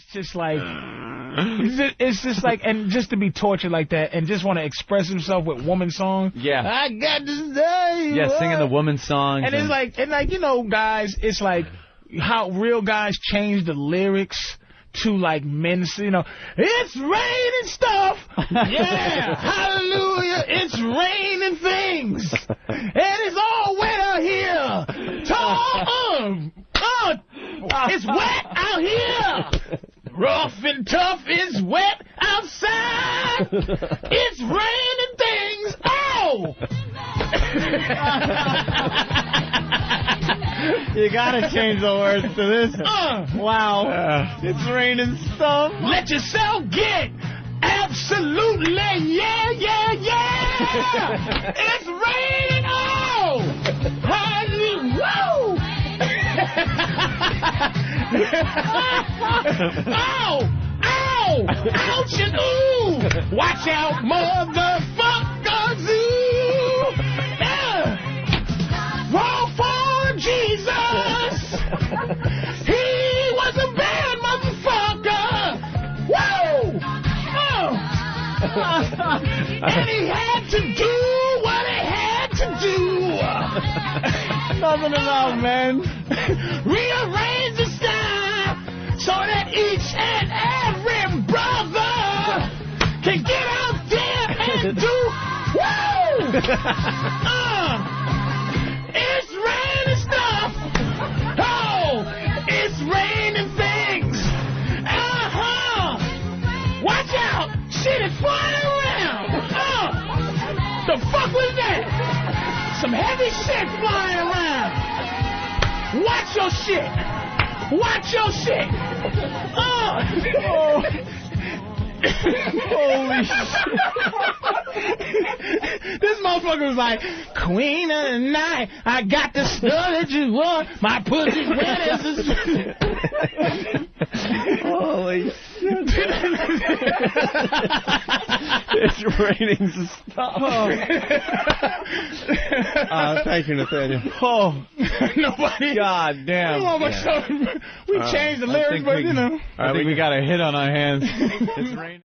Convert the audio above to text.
It's just like, it's just like, and just to be tortured like that, and just want to express himself with woman songs. Yeah. I got to say. Yeah, what? singing the woman songs. And it's like, you know, guys, it's like how real guys change the lyrics to like men, you know, it's raining stuff. Yeah, hallelujah, it's raining things. And it's all wet out here. It's wet out here. Rough and tough is wet outside. It's raining things. Oh! You gotta change the words to this. Wow. It's raining stuff. Let yourself get absolutely, yeah, yeah, yeah. It's raining. Oh! Whoa! Ow! Ow! Ouch and ooh! Watch out, motherfuckers! Ooh! Yeah! Roll for Jesus! He was a bad motherfucker! Whoa! Oh! And he had to do what he had to do! Nothing about men. Rearrange the sky so that each and every brother can get out there and do woo! It's raining stuff. Oh, it's raining things. Watch out! Shit is flying around. The fuck was that? Some heavy shit flying around. Watch your shit. Watch your shit. Oh. Holy shit. This motherfucker was like, Queen of the night, I got the stuff that you want. My pussy's wet as a... Holy shit. It's raining stuff. Thank you, Nathaniel. Oh. Nobody. God damn. We changed the lyrics, but you know. I think we got a hit on our hands. It's raining.